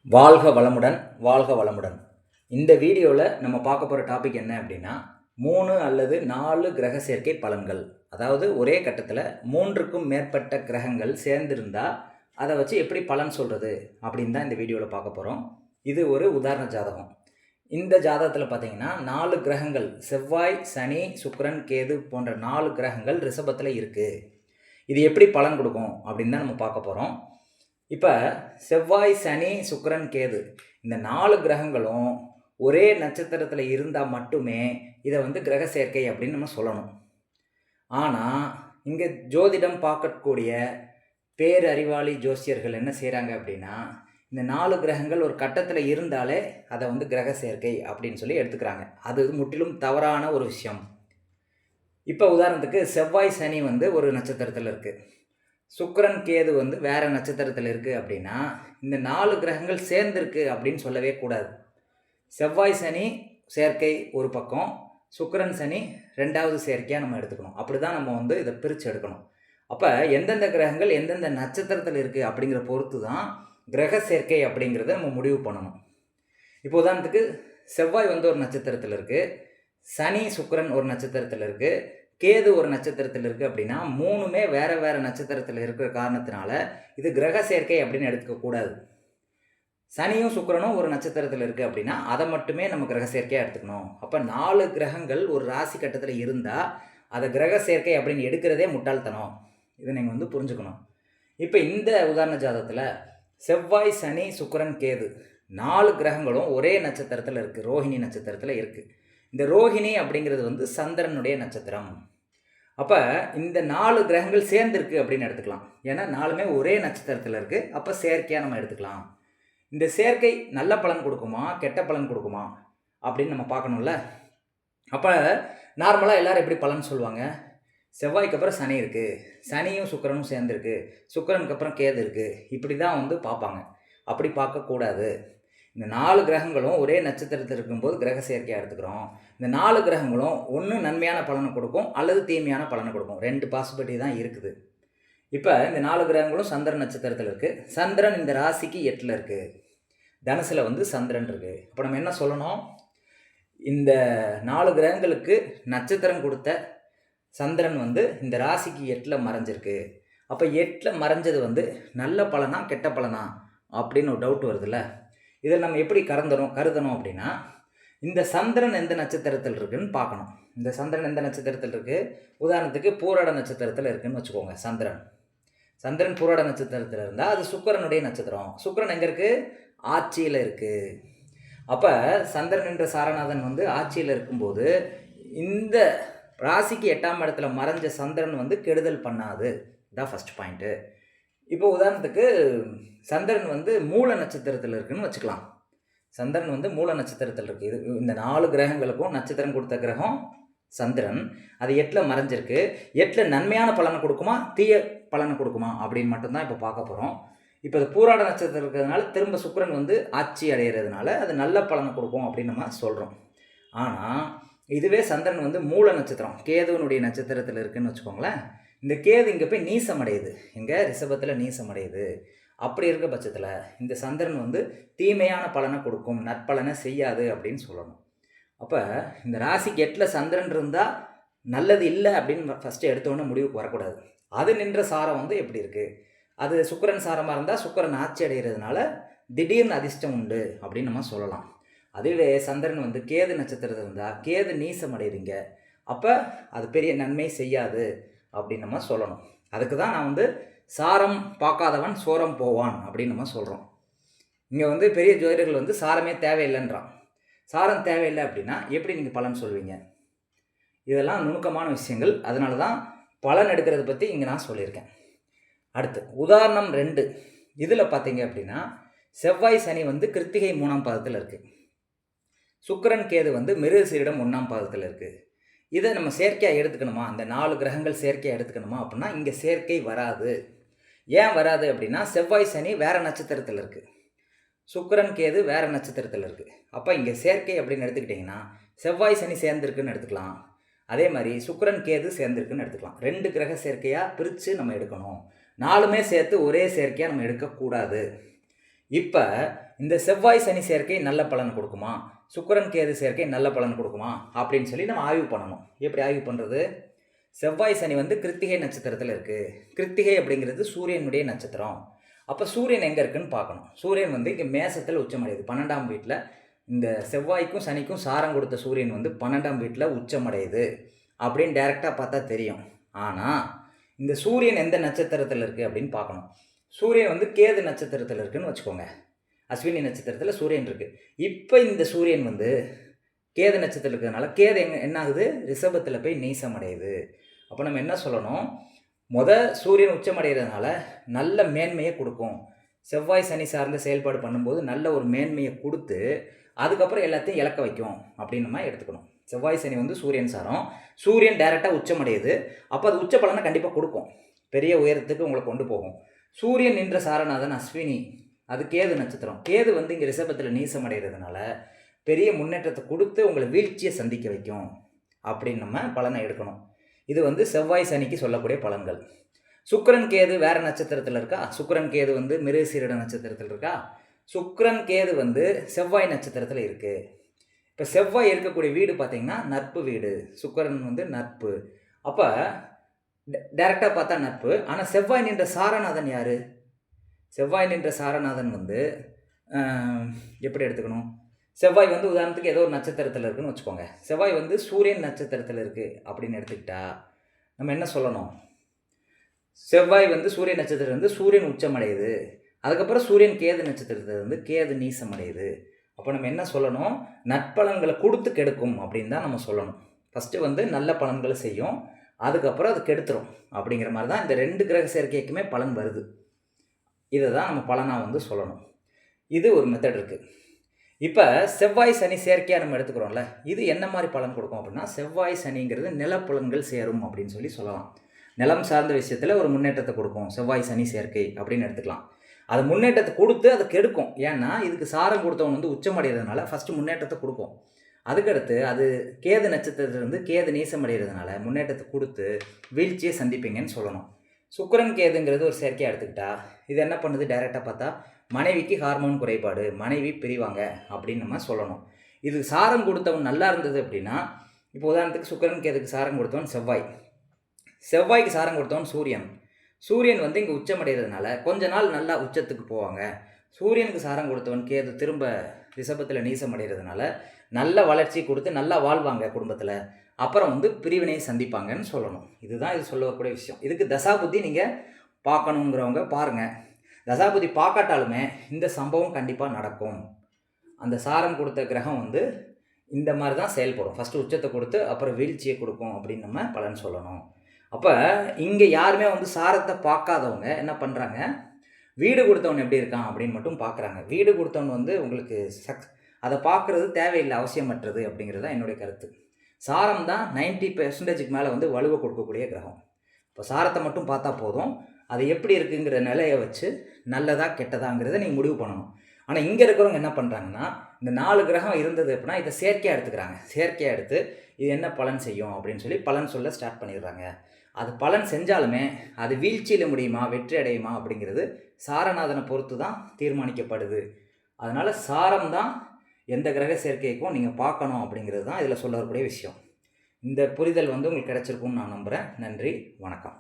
வாழ்க வளமுடன், வாழ்க வளமுடன். இந்த வீடியோவில் நம்ம பார்க்க போகிற டாபிக் என்ன அப்படின்னா, 3 அல்லது 4 கிரக சேர்க்கை பலன்கள். அதாவது ஒரே கட்டத்தில் 3க்கும் மேற்பட்ட கிரகங்கள் சேர்ந்திருந்தா அதை வச்சு எப்படி பலன் சொல்கிறது அப்படின்னு தான் இந்த வீடியோவில் பார்க்க போகிறோம். இது ஒரு உதாரண ஜாதகம். இந்த ஜாதகத்தில் பார்த்தீங்கன்னா 4 கிரகங்கள், செவ்வாய், சனி, சுக்கிரன், கேது போன்ற 4 கிரகங்கள் ரிஷபத்தில் இருக்குது. இது எப்படி பலன் கொடுக்கும் அப்படின்னு தான் நம்ம பார்க்க போகிறோம். இப்போ செவ்வாய், சனி, சுக்கிரன், கேது இந்த 4 கிரகங்களும் ஒரே நட்சத்திரத்தில் இருந்தால் மட்டுமே இதை கிரக சேர்க்கை அப்படின்னு நம்ம சொல்லணும். ஆனால் இங்கே ஜோதிடம் பார்க்கக்கூடிய பேரறிவாளி ஜோசியர்கள் என்ன செய்கிறாங்க அப்படின்னா, இந்த 4 கிரகங்கள் ஒரு கட்டத்தில் இருந்தாலே அதை கிரக சேர்க்கை அப்படின்னு சொல்லி எடுத்துக்கிறாங்க. அது முற்றிலும் தவறான ஒரு விஷயம். இப்போ உதாரணத்துக்கு செவ்வாய், சனி ஒரு நட்சத்திரத்தில் இருக்குது, சுக்கிரன், கேது வேறு நட்சத்திரத்தில் இருக்குது அப்படின்னா இந்த 4 கிரகங்கள் சேர்ந்துருக்கு அப்படின்னு சொல்லவே கூடாது. செவ்வாய் சனி சேர்க்கை ஒரு பக்கம், சுக்கிரன் சனி ரெண்டாவது சேர்க்கையாக நம்ம எடுத்துக்கணும். அப்படி தான் நம்ம இதை பிரித்து எடுக்கணும். அப்போ எந்தெந்த கிரகங்கள் எந்தெந்த நட்சத்திரத்தில் இருக்குது அப்படிங்கிற பொறுத்து தான் கிரக சேர்க்கை அப்படிங்கிறத நம்ம முடிவு பண்ணணும். இப்போ உதாரணத்துக்கு செவ்வாய் ஒரு நட்சத்திரத்தில் இருக்குது, சனி, சுக்கிரன் ஒரு நட்சத்திரத்தில் இருக்குது, கேது ஒரு நட்சத்திரத்தில் இருக்குது அப்படின்னா 3மே வேறு வேறு நட்சத்திரத்தில் இருக்கிற காரணத்தினால இது கிரக சேர்க்கை அப்படின்னு எடுத்துக்கக்கூடாது. சனியும் சுக்கிரனும் ஒரு நட்சத்திரத்தில் இருக்குது அப்படின்னா அதை மட்டுமே நம்ம கிரக சேர்க்கையாக எடுத்துக்கணும். அப்போ 4 கிரகங்கள் ஒரு ராசி கட்டத்தில் இருந்தால் அதை கிரக சேர்க்கை அப்படின்னு எடுக்கிறதே முட்டாள்தனம். இதை நீங்கள் புரிஞ்சுக்கணும். இப்போ இந்த உதாரண ஜாதகத்தில் செவ்வாய், சனி, சுக்கிரன், கேது 4 கிரகங்களும் ஒரே நட்சத்திரத்தில் இருக்குது, ரோஹிணி நட்சத்திரத்தில் இருக்குது. இந்த ரோஹிணி அப்படிங்கிறது சந்திரனுடைய நட்சத்திரம். அப்போ இந்த 4 கிரகங்கள் சேர்ந்துருக்கு அப்படின்னு எடுத்துக்கலாம். ஏன்னா 4மே ஒரே நட்சத்திரத்தில் இருக்குது. அப்போ செயற்கையாக நம்ம எடுத்துக்கலாம். இந்த செயற்கை நல்ல பலன் கொடுக்குமா கெட்ட பலன் கொடுக்குமா அப்படின்னு நம்ம பார்க்கணும்ல. அப்போ நார்மலாக எல்லோரும் எப்படி பலன் சொல்லுவாங்க, செவ்வாய்க்கு அப்புறம் சனி இருக்குது, சனியும் சுக்கிரனும் சேர்ந்துருக்கு, சுக்கிரனுக்கு அப்புறம் கேது இருக்குது, இப்படி தான் பார்ப்பாங்க. அப்படி பார்க்கக்கூடாது. இந்த 4 கிரகங்களும் ஒரே நட்சத்திரத்தில் இருக்கும்போது கிரக சேர்க்கையாக எடுத்துக்கிறோம். இந்த 4 கிரகங்களும் ஒன்று நன்மையான பலனை கொடுக்கும் அல்லது தீமையான பலனை கொடுக்கும். 2 பாசிபிலிட்டி தான் இருக்குது. இப்போ இந்த 4 கிரகங்களும் சந்திரன் நட்சத்திரத்தில் இருக்குது. சந்திரன் இந்த ராசிக்கு 8ல் இருக்குது, தனுசில் சந்திரன் இருக்குது. அப்போ நம்ம என்ன சொல்லணும், இந்த 4 கிரகங்களுக்கு நட்சத்திரம் கொடுத்த சந்திரன் இந்த ராசிக்கு 8ல் மறைஞ்சிருக்கு. அப்போ 8ல் மறைஞ்சது நல்ல பலனா கெட்ட பலனா அப்படின்னு ஒரு டவுட் வருதுல்ல. இதில் நம்ம எப்படி கருதணும் அப்படின்னா, இந்த சந்திரன் எந்த நட்சத்திரத்தில் இருக்குதுன்னு பார்க்கணும். இந்த சந்திரன் எந்த நட்சத்திரத்தில் இருக்குது, உதாரணத்துக்கு பூராட நட்சத்திரத்தில் இருக்குதுன்னு வச்சுக்கோங்க. சந்திரன் பூராட நட்சத்திரத்தில் இருந்தால் அது சுக்கிரனுடைய நட்சத்திரம். சுக்கிரன் எங்கே இருக்குது, ஆட்சியில் இருக்குது. அப்போ சந்திரன் என்ற சாரநாதன் ஆட்சியில் இருக்கும்போது இந்த ராசிக்கு 8ஆம் இடத்துல மறைஞ்ச சந்திரன் கெடுதல் பண்ணாது. இதான் ஃபஸ்ட் பாயிண்ட்டு. இப்போ உதாரணத்துக்கு சந்திரன் மூல நட்சத்திரத்தில் இருக்குதுன்னு வச்சுக்கலாம். சந்திரன் மூல நட்சத்திரத்தில் இருக்குது. இது இந்த 4 கிரகங்களுக்கும் நட்சத்திரம் கொடுத்த கிரகம் சந்திரன். அது 8ல் மறைஞ்சிருக்கு. 8ல் நன்மையான பலனை கொடுக்குமா தீய பலனை கொடுக்குமா அப்படின்னு மட்டும்தான் இப்போ பார்க்க போகிறோம். இப்போ அது பூராட நட்சத்திரம் இருக்கிறதுனால திரும்ப சுக்கிரன் ஆட்சி அடைகிறதுனால அது நல்ல பலனை கொடுக்கும் அப்படின்னு நம்ம சொல்கிறோம். ஆனால் இதுவே சந்திரன் மூல நட்சத்திரம் கேதுவனுடைய நட்சத்திரத்தில் இருக்குதுன்னு வச்சுக்கோங்களேன். இந்த கேது இங்கே போய் நீசம் அடையுது, இங்கே ரிஷபத்தில் நீசம் அடையுது. அப்படி இருக்க பட்சத்தில் இந்த சந்திரன் தீமையான பலனை கொடுக்கும், நற்பலனை செய்யாது அப்படின்னு சொல்லணும். அப்போ இந்த ராசிக்கு 8ல் சந்திரன் இருந்தால் நல்லது இல்லை அப்படின்னு ஃபஸ்ட்டு எடுத்தோன்னே முடிவுக்கு வரக்கூடாது. அது நின்ற சாரம் எப்படி இருக்குது, அது சுக்கிரன் சாரமாக இருந்தால் சுக்கிரன் ஆட்சி அடைகிறதுனால திடீர்னு அதிர்ஷ்டம் உண்டு அப்படின்னு நம்ம சொல்லலாம். அதுவே சந்திரன் கேது நட்சத்திரத்தில் இருந்தால் கேது நீசம் அடையுதுங்க, அப்போ அது பெரிய நன்மை செய்யாது அப்படின்னு நம்ம சொல்லணும். அதுக்கு தான் நான் சாரம் பார்க்காதவன் சோரம் போவான் அப்படின்னு நம்ம சொல்கிறோம். இங்கே பெரிய ஜோதிடர்கள் சாரமே தேவையில்லைன்றான். சாரம் தேவையில்லை அப்படின்னா எப்படி நீங்கள் பலன் சொல்வீங்க? இதெல்லாம் நுணுக்கமான விஷயங்கள். அதனால தான் பலன் எடுக்கிறத பற்றி இங்கே நான் சொல்லியிருக்கேன். அடுத்து உதாரணம் 2. இதில் பார்த்தீங்க அப்படின்னா செவ்வாய் சனி கிருத்திகை 3ஆம் பாதத்தில் இருக்குது, சுக்கிரன் கேது மிருகசீரிடம் 1ஆம் பாதத்தில் இருக்குது. இதை நம்ம செயற்கையாக எடுத்துக்கணுமா, இந்த 4 கிரகங்கள் செயற்கையாக எடுத்துக்கணுமா அப்படின்னா இங்கே செயற்கை வராது. ஏன் வராது அப்படின்னா செவ்வாய் சனி வேறு நட்சத்திரத்தில் இருக்குது, சுக்கிரன் கேது வேறு நட்சத்திரத்தில் இருக்குது. அப்போ இங்கே செயற்கை அப்படின்னு எடுத்துக்கிட்டிங்கன்னா செவ்வாய் சனி சேர்ந்துருக்குன்னு எடுத்துக்கலாம், அதே மாதிரி சுக்கிரன் கேது சேர்ந்துருக்குன்னு எடுத்துக்கலாம். 2 கிரக செயற்கையாக பிரித்து நம்ம எடுக்கணும். 4மே சேர்த்து ஒரே செயற்கையாக நம்ம எடுக்கக்கூடாது. இப்போ இந்த செவ்வாய் சனி சேர்க்கை நல்ல பலன் கொடுக்குமா, சுக்கிரன் கேது சேர்க்கை நல்ல பலன் கொடுக்குமா அப்படின்னு சொல்லி நம்ம ஆய்வு பண்ணணும். எப்படி ஆய்வு பண்ணுறது? செவ்வாய் சனி வந்து கிருத்திகை நட்சத்திரத்தில் இருக்குது. கிருத்திகை அப்படிங்கிறது சூரியனுடைய நட்சத்திரம். அப்போ சூரியன் எங்கே இருக்குன்னு பார்க்கணும். சூரியன் வந்து இங்கே மேசத்தில் உச்சமடையுது. 12ஆம் வீட்டில் இந்த செவ்வாய்க்கும் சனிக்கும் சாரம் கொடுத்த சூரியன் வந்து 12ஆம் வீட்டில் உச்சமடையுது அப்படின்னு டைரெக்டாக பார்த்தா தெரியும். ஆனால் இந்த சூரியன் எந்த நட்சத்திரத்தில் இருக்குது அப்படின்னு பார்க்கணும். சூரியன் வந்து கேது நட்சத்திரத்தில் இருக்குதுன்னு வச்சுக்கோங்க. அஸ்வினி நட்சத்திரத்தில் சூரியன் இருக்குது. இப்போ இந்த சூரியன் வந்து கேது நட்சத்திரத்தில் இருக்கிறதுனால கேது என்ன ஆகுது? ரிஷபத்தில் போய் நீசம் அடையுது. அப்போ நம்ம என்ன சொல்லணும்? சூரியன் உச்சமடைகிறதுனால நல்ல மேன்மையை கொடுக்கும். செவ்வாய் சனி சார்ந்த செயல்பாடு பண்ணும்போது நல்ல ஒரு மேன்மையை கொடுத்து அதுக்கப்புறம் எல்லாத்தையும் இழக்க வைக்கும் அப்படின்னு நம்ம எடுத்துக்கணும். செவ்வாய் சனி வந்து சூரியன் சாரம். சூரியன் டைரெக்டாக உச்சமடையுது. அப்போ அது உச்ச பலனை கண்டிப்பாக கொடுக்கும். பெரிய உயரத்துக்கு உங்களை கொண்டு போகும். சூரியன் நின்ற சாரநாதன் அஸ்வினி, அது கேது நட்சத்திரம். கேது வந்து இங்கே ரிஷபத்தில் நீசம் அடைகிறதுனால பெரிய முன்னேற்றத்தை கொடுத்து உங்களை வீழ்ச்சியை சந்திக்க வைக்கும் அப்படின்னு நம்ம பலனை எடுக்கணும். இது வந்து செவ்வாய் சனிக்கு சொல்லக்கூடிய பலன்கள். சுக்கிரன் கேது வேறு நட்சத்திரத்தில் இருக்கா? சுக்கிரன் கேது வந்து மிருகசீரிட நட்சத்திரத்தில் இருக்கா? சுக்கிரன் கேது வந்து செவ்வாய் நட்சத்திரத்தில் இருக்குது. இப்போ செவ்வாய் இருக்கக்கூடிய வீடு பார்த்திங்கன்னா நட்பு வீடு. சுக்கிரன் வந்து நட்பு. அப்போ டைரெக்டாக பார்த்தா நட்பு. ஆனால் செவ்வாய் நின்ற சாரநாதன் யார்? செவ்வாய் நின்ற சாரநாதன் வந்து எப்படி எடுத்துக்கணும்? செவ்வாய் வந்து உதாரணத்துக்கு ஏதோ ஒரு நட்சத்திரத்தில் இருக்குதுன்னு வச்சுக்கோங்க. செவ்வாய் வந்து சூரியன் நட்சத்திரத்தில் இருக்குது அப்படின்னு எடுத்துக்கிட்டா நம்ம என்ன சொல்லணும்? செவ்வாய் வந்து சூரியன் நட்சத்திரம் வந்து சூரியன் உச்சமடையுது. அதுக்கப்புறம் சூரியன் கேது நட்சத்திரத்தில் வந்து கேது நீசம் அடையுது. அப்போ நம்ம என்ன சொல்லணும்? நட்பலன்களை கொடுத்து கெடுக்கும் அப்படின்னு தான் நம்ம சொல்லணும். ஃபஸ்ட்டு வந்து நல்ல பலன்களை செய்யும், அதுக்கப்புறம் அது கெடுத்துரும் அப்படிங்கிற மாதிரி தான் இந்த 2 கிரக சேர்க்கைக்குமே பலன் வருது. இதை தான் நம்ம பலனாக வந்து சொல்லணும். இது ஒரு மெத்தட் இருக்குது. இப்போ செவ்வாய் சனி சேர்க்கையாக நம்ம எடுத்துக்கிறோம்ல, இது என்ன மாதிரி பலன் கொடுக்கும் அப்படின்னா, செவ்வாய் சனிங்கிறது நிலப்பலன்கள் சேரும் அப்படின்னு சொல்லலாம். நிலம் சார்ந்த விஷயத்தில் ஒரு முன்னேற்றத்தை கொடுக்கும் செவ்வாய் சனி சேர்க்கை அப்படின்னு எடுத்துக்கலாம். அது முன்னேற்றத்தை கொடுத்து அதை கெடுக்கும். ஏன்னா இதுக்கு சாரம் கொடுத்தவன் வந்து உச்சமடைகிறதுனால ஃபஸ்ட்டு முன்னேற்றத்தை கொடுக்கும். அதுக்கடுத்து அது கேது நட்சத்திரத்திலிருந்து கேது நீசம் அடைகிறதுனால முன்னேற்றத்தை கொடுத்து வீழ்ச்சியை சந்திப்பீங்கன்னு சொல்லணும். சுக்கிரன் கேதுங்கிறது ஒரு செயற்கையாக எடுத்துக்கிட்டா இது என்ன பண்ணுது? டைரெக்டாக பார்த்தா மனைவிக்கு ஹார்மோன் குறைபாடு, மனைவி பிரிவாங்க அப்படின்னு நம்ம சொல்லணும். இது சாரம் கொடுத்தவன் நல்லா இருந்தது அப்படின்னா, இப்போ உதாரணத்துக்கு சுக்கிரன் கேதுக்கு சாரம் கொடுத்தவன் செவ்வாய், செவ்வாய்க்கு சாரம் கொடுத்தவன் சூரியன். சூரியன் வந்து இங்கே உச்சமடைகிறதுனால கொஞ்ச நாள் நல்லா உச்சத்துக்கு போவாங்க. சூரியனுக்கு சாரம் கொடுத்தவன் கேது திரும்ப ரிஷபத்தில் நீசம் அடைகிறதுனால நல்ல வளர்ச்சி கொடுத்து நல்லா வாழ்வாங்க குடும்பத்தில். அப்புறம் வந்து பிரிவினையை சந்திப்பாங்கன்னு சொல்லணும். இதுதான் இது சொல்லக்கூடிய விஷயம். இதுக்கு தசாபுத்தி நீங்கள் பார்க்கணுங்கிறவங்க பாருங்கள். தசாபுத்தி பார்க்காட்டாலுமே இந்த சம்பவம் கண்டிப்பாக நடக்கும். அந்த சாரம் கொடுத்த கிரகம் வந்து இந்த மாதிரி தான் செயல்படும். ஃபஸ்ட்டு உச்சத்தை கொடுத்து அப்புறம் வீழ்ச்சியை கொடுக்கும் அப்படின்னு நம்ம பலன் சொல்லணும். அப்போ இங்கே யாருமே வந்து சாரத்தை பார்க்காதவங்க என்ன பண்ணுறாங்க? வீடு கொடுத்தவன் எப்படி இருக்கான் அப்படின்னு மட்டும் பார்க்குறாங்க. வீடு கொடுத்தவன் வந்து உங்களுக்கு அதை பார்க்குறது தேவையில்லை, அவசியமற்றது அப்படிங்கிறது தான் என்னுடைய கருத்து. சாரம் தான் 90% மேலே வந்து வலுவை கொடுக்கக்கூடிய கிரகம். இப்போ சாரத்தை மட்டும் பார்த்தா போதும். அது எப்படி இருக்குங்கிற நிலையை வச்சு நல்லதா கெட்டதாங்கிறத நீங்கள் முடிவு பண்ணணும். ஆனால் இங்கே இருக்கிறவங்க என்ன பண்ணுறாங்கன்னா, இந்த 4 கிரகம் இருந்தது அப்படின்னா இதை செயற்கையாக எடுத்துக்கிறாங்க. செயற்கையாக எடுத்து இது என்ன பலன் செய்யும் அப்படின்னு சொல்லி பலன் சொல்ல ஸ்டார்ட் பண்ணிடுறாங்க. அது பலன் செஞ்சாலுமே அது வீழ்ச்சியில் முடியுமா வெற்றி அடையுமா அப்படிங்கிறது சாரநாதனை பொறுத்து தான் தீர்மானிக்கப்படுது. அதனால் சாரம் தான் எந்த கிரக சேர்க்கைக்கும் நீங்கள் பார்க்கணும் அப்படிங்கிறது தான் இதில் சொல்லக்கூடிய விஷயம். இந்த புரிதல் வந்து உங்களுக்கு கிடைச்சிருக்கும்னு நான் நம்புகிறேன். நன்றி, வணக்கம்.